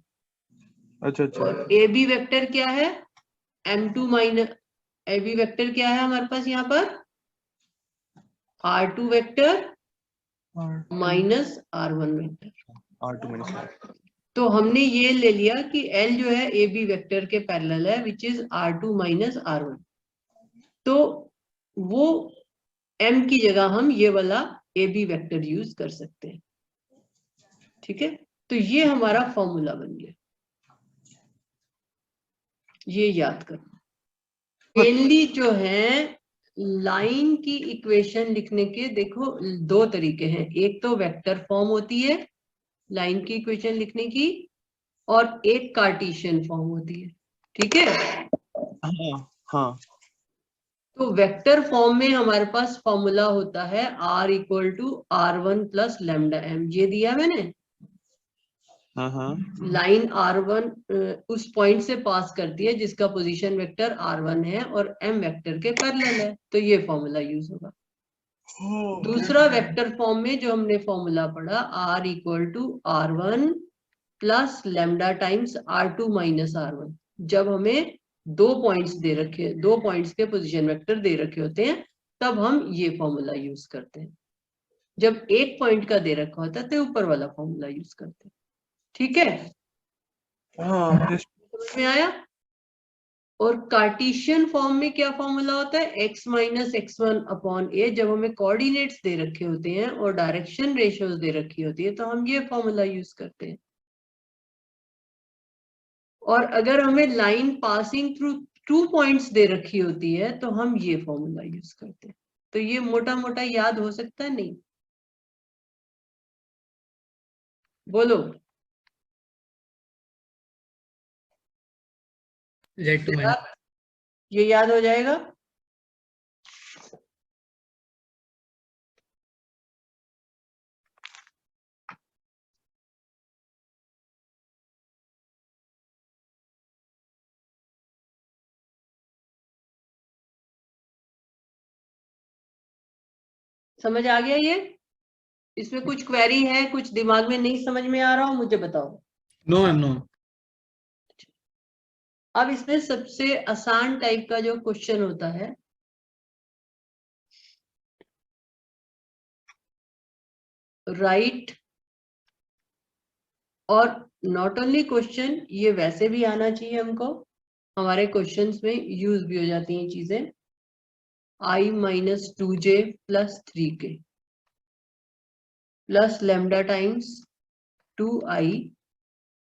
अच्छा अच्छा और ए बी वेक्टर क्या है? m2 माइनस, ए बी वेक्टर क्या है हमारे पास यहाँ पर? r2 vector minus r1 vector. r2 minus, तो हमने ये ले लिया कि L जो है ए बी वेक्टर के पैरेलल है, which is r2 minus r1। तो वो m की जगह हम ये वाला ए बी वेक्टर यूज कर सकते हैं। ठीक है, तो ये हमारा फॉर्मूला बन गया, ये याद करना। मेनली जो है लाइन की इक्वेशन लिखने के देखो दो तरीके हैं, एक तो वेक्टर फॉर्म होती है लाइन की इक्वेशन लिखने की, और एक कार्टेशियन फॉर्म होती है, ठीक है। हाँ हाँ तो वेक्टर फॉर्म में हमारे पास फॉर्मूला होता है r equal to r1 plus lambda m, ये दिया मैंने। हाँ लाइन r1 उस पॉइंट से पास करती है जिसका पोजीशन वेक्टर r1 है और m वेक्टर के पैरेलल है, तो ये फॉर्मूला यूज होगा। दूसरा वेक्टर फॉर्म में जो हमने फॉर्मूला पढ़ा r equal to r1 plus lambda times r2 minus r1, जब हमें दो पॉइंट्स दे रखे, दो पॉइंट्स के पोजीशन वेक्टर दे रखे होते हैं तब हम ये फॉर्मूला यूज करते हैं। जब एक पॉइंट का दे रखा होता है तो ऊपर वाला फॉर्मूला यूज करते हैं, ठीक है, हाँ। समझ में आया। और कार्टेशियन फॉर्म में क्या फॉर्मूला होता है, x minus x1 upon a, जब हमें कोऑर्डिनेट्स दे रखे होते हैं और डायरेक्शन रेशियोज दे रखी होती है तो हम ये फॉर्मूला यूज करते हैं। और अगर हमें लाइन पासिंग थ्रू 2 पॉइंट्स दे रखी होती है तो हम ये फॉर्मूला यूज करते हैं। तो ये मोटा मोटा याद हो सकता है, नहीं बोलो। ये याद हो जाएगा। समझ आ गया ये? इसमें कुछ क्वेरी है, कुछ दिमाग में नहीं समझ में आ रहा हो, मुझे बताओ। No ma'am no. अब इसमें सबसे आसान टाइप का जो क्वेश्चन होता है, राइट, और नॉट ओनली क्वेश्चन, ये वैसे भी आना चाहिए हमको, हमारे क्वेश्चंस में यूज भी हो जाती हैं चीजें। i minus 2j plus 3k plus lambda times 2i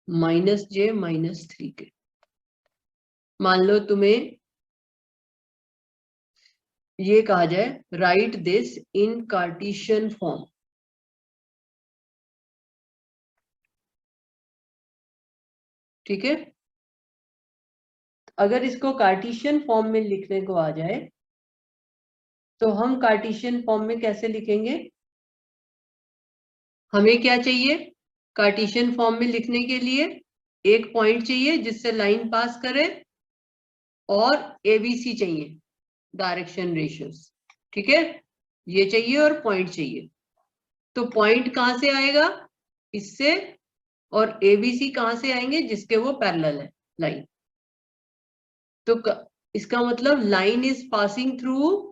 minus j minus 3k। मान लो तुम्हें ये कहा जाए right this in Cartesian form, ठीक है। अगर इसको कार्टेशियन फॉर्म में लिखने को आ जाए तो हम कार्टेशियन फॉर्म में कैसे लिखेंगे, हमें क्या चाहिए कार्टेशियन फॉर्म में लिखने के लिए, एक पॉइंट चाहिए जिससे लाइन पास करे और एबीसी चाहिए, डायरेक्शन रेशियोज, ठीक है, ये चाहिए और पॉइंट चाहिए। तो पॉइंट कहां से आएगा, इससे, और एबीसी कहां से आएंगे, जिसके वो पैरेलल है लाइन। तो इसका मतलब लाइन इज पासिंग थ्रू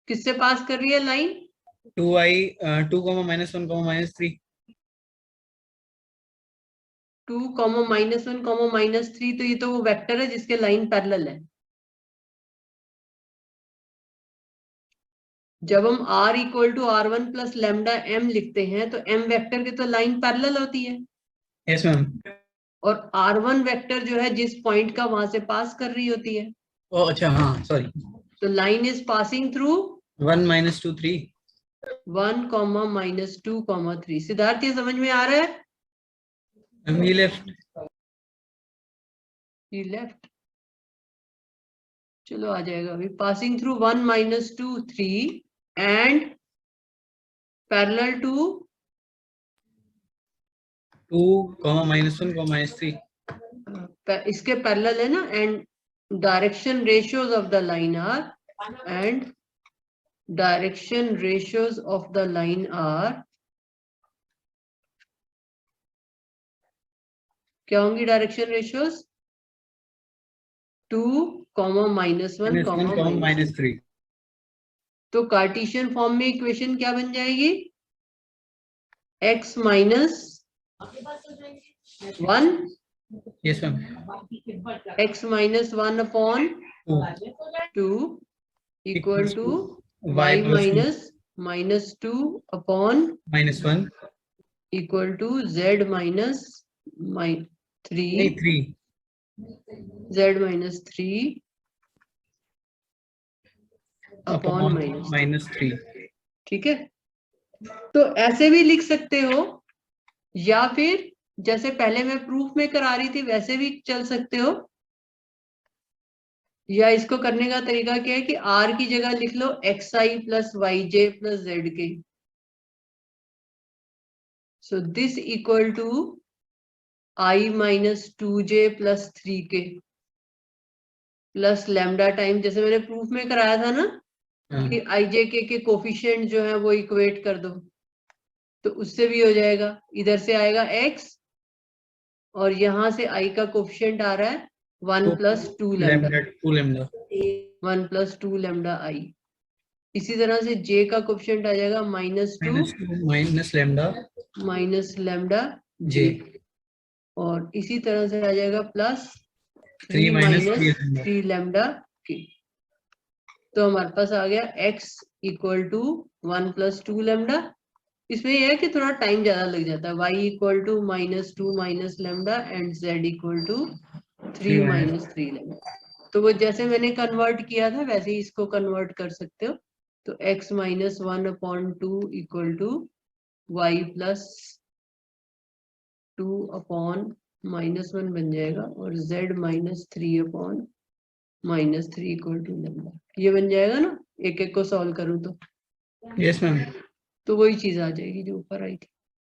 किससे पास कर रही है line, 2i 2 minus 1 minus 3। 2 minus 1 minus 3, तो ये तो वो वेक्टर है जिसके लाइन पैरेलल है। जब हम r equal to r1 plus lambda m लिखते हैं तो m वेक्टर के तो लाइन पैरेलल होती है। Yes ma'am. और r1 वेक्टर जो है जिस पॉइंट का वहां से पास कर रही होती है, ओ अच्छा हाँ सॉरी। तो line is passing through 1 minus 2 3। 1 minus 2 3। Siddharth ये समझ में आ रहा है, We left. ये लेफ्ट, चलो आ जाएगा अभी। Passing through 1 minus 2 3 and parallel to 2 minus 1 minus 3। इसके पैरेलल है ना, and direction ratios of the line are, and direction ratios of the line are, क्या होंगी डायरेक्शन रेशियोज, 2 माइनस 1 माइनस 3। तो कार्टेशियन फॉर्म में इक्वेशन क्या बन जाएगी, x minus 1, yes ma'am. x minus 1 upon 2 equal to y minus 2 upon minus 1 equal to z minus 3 नहीं 3 z minus 3 upon minus 3। ठीक है, तो ऐसे भी लिख सकते हो, या फिर जैसे पहले मैं प्रूफ में करा रही थी वैसे भी चल सकते हो, या इसको करने का तरीका क्या है कि r की जगह लिख लो xi plus yj plus zk, so this equal to i minus 2j plus 3k plus lambda time, जैसे मैंने प्रूफ में कराया था ना कि ijk के कोफिशिएंट जो है वो इक्वेट कर दो, तो उससे भी हो जाएगा। इधर से आएगा x और यहाँ से i का कोफिशिएंट आ रहा है 1 plus 2 lambda, 1 plus 2 lambda i। इसी तरह से j का कोफिशिएंट आ जाएगा -2 minus lambda minus lambda j, j, और इसी तरह से आ जाएगा plus 3 minus minus 3 lambda k। तो हमारे पास आ गया x equal to 1 plus 2 lambda. इसमें यह है कि थोड़ा टाइम ज्यादा लग जाता है, y equal to -2 minus lambda and z equal to 3 minus 3 lambda. तो वो जैसे मैंने कन्वर्ट किया था वैसे ही इसको कन्वर्ट कर सकते हो। तो x minus 1 upon 2 equal to y plus 2 upon -1 बन जाएगा, और z minus 3 upon -3 equal to lambda. ये बन जाएगा ना, एक एक को सॉल्व करूं तो यस मैम। तो वही चीज आ जाएगी जो ऊपर आई थी।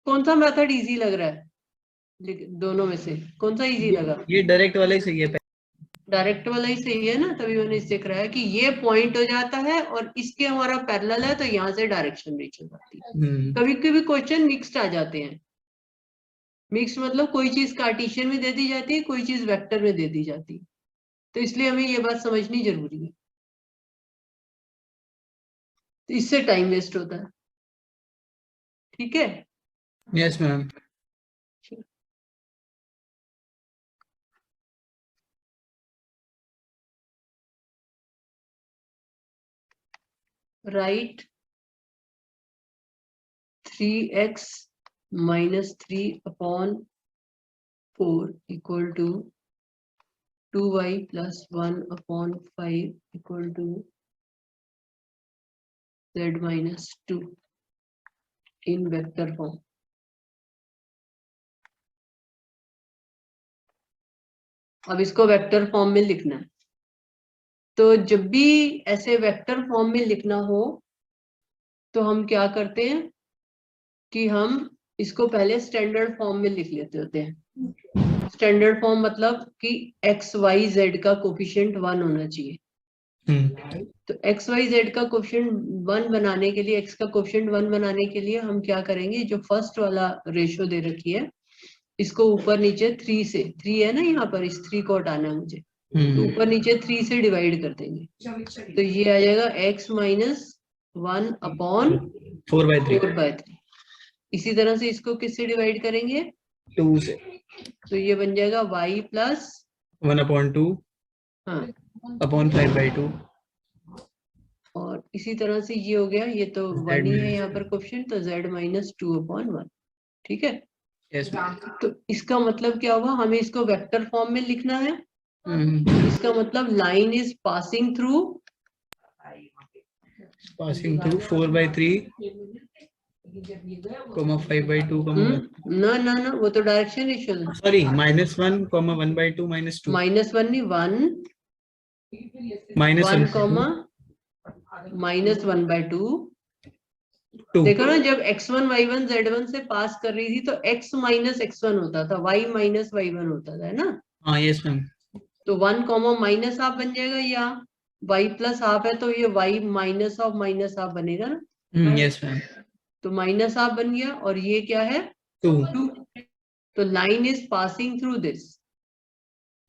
कौन सा मेथड इजी लग रहा है दोनों में से, कौन सा इजी लगा? ये डायरेक्ट वाला ही सही है। डायरेक्ट वाला ही सही है ना, तभी मैंने इससे कराया कि ये पॉइंट हो जाता है और इसके हमारा पैरेलल है, तो यहाँ से डायरेक्शन रीच हो जाती है। कभी कभी क्वेश्चन मिक्स्ड आ जाते हैं। मिक्स मतलब कोई चीज कार्टेशियन में दे दी जाती है, कोई चीज वेक्टर में दे दी जाती है, तो इसलिए हमें ये बात समझनी जरूरी है। तो इससे टाइम वेस्ट होता है। ठीक है, yes ma'am. Write 3x minus 3 upon 4 equal to 2y plus 1 upon 5 equal to z minus 2 in vector form. अब इसको वेक्टर फॉर्म में लिखना है, तो जब भी ऐसे वेक्टर फॉर्म में लिखना हो तो हम क्या करते हैं कि हम इसको पहले स्टैंडर्ड फॉर्म में लिख लेते होते हैं। स्टैंडर्ड फॉर्म मतलब कि x y z का कोफिशिएंट 1 होना चाहिए। तो x y z का कोफिशिएंट 1 बनाने के लिए, x का कोफिशिएंट 1 बनाने के लिए हम क्या करेंगे, जो फर्स्ट वाला रेशियो दे रखी है इसको ऊपर नीचे 3 से, 3 है ना यहाँ पर, इस 3 को हटाना है मुझे, तो ऊपर नीचे 3 से डिवाइड कर देंगे, तो ये आ जाएगा x माइनस 1 अपॉन 4/3। इसी तरह से इसको किससे डिवाइड करेंगे, 2 से, तो ये बन जाएगा y प्लस 1/2 हाँ अपॉन 5/2, और इसी तरह से ये हो गया, ये तो 1 ही है यहाँ पर कोफिशिएंट, तो z माइनस 2 अपॉन 1। ठीक है, यस मैम। तो इसका मतलब क्या हुआ, हमें इसको वेक्टर फॉर्म में लिखना है। इसका मतलब लाइन इज पासिंग थ्रू 4/3, 5/2, ना वो तो डायरेक्शन रेशियो है। सॉरी -1, 1/2, -2, -1 नहीं 1 -1, कॉमा -1/2। देखो ना, जब x1 y1 z1 से पास कर रही थी तो x माइनस x1 होता था, y माइनस y1 होता था, है ना। हाँ यस मैम। तो 1 कॉमा माइनस हाफ बन जाएगा, या y प्लस हाफ है तो ये y माइनस हाफ बनेगा ना। Yes ma'am. तो माइनस हाफ बन गया, और ये क्या है 2। तो line is passing through this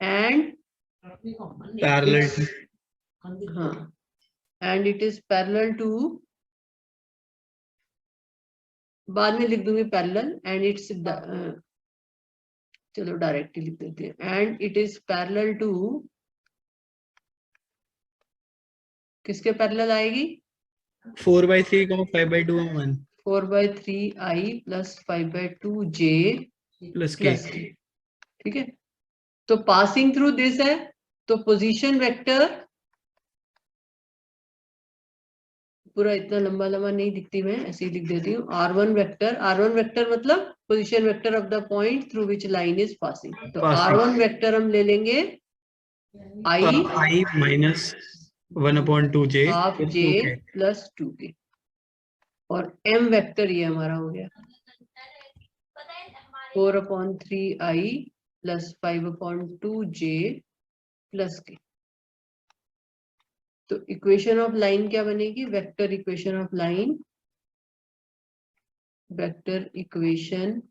and parallel, हाँ, and it is parallel to, बाद में लिख दूंगी पैरेलल, एंड इट्स चलो डायरेक्ट लिख देते हैं, and it is parallel to, किसके पैरेलल आएगी, 4/3, 5/2, 1। 4/3i plus 5/2j प्लस के plus k। ठीक है, तो पासिंग थ्रू दिस है, तो पोजीशन वेक्टर पूरा इतना लंबा लंबा नहीं दिखती, मैं ऐसे ही लिख देती हूँ। r1 वेक्टर मतलब position vector of the point through which line is passing. तो Passing. r1 वेक्टर हम ले लेंगे i I minus 1/2j half plus j 2k. Plus 2k, और m वेक्टर ये हमारा हो गया 4/3i plus 5/2j plus k। तो इक्वेशन ऑफ लाइन क्या बनेगी? Vector equation of line, vector equation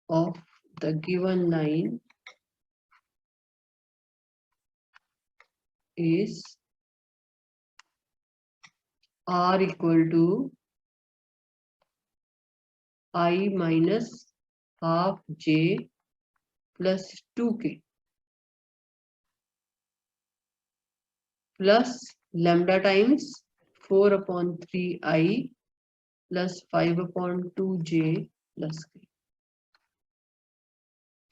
of the given line is r equal to I minus half j plus 2k plus lambda times 4/3i plus 5/2j plus k।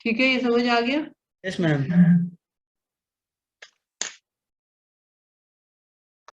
ठीक है, ये समझ आ गया? Yes, ma'am.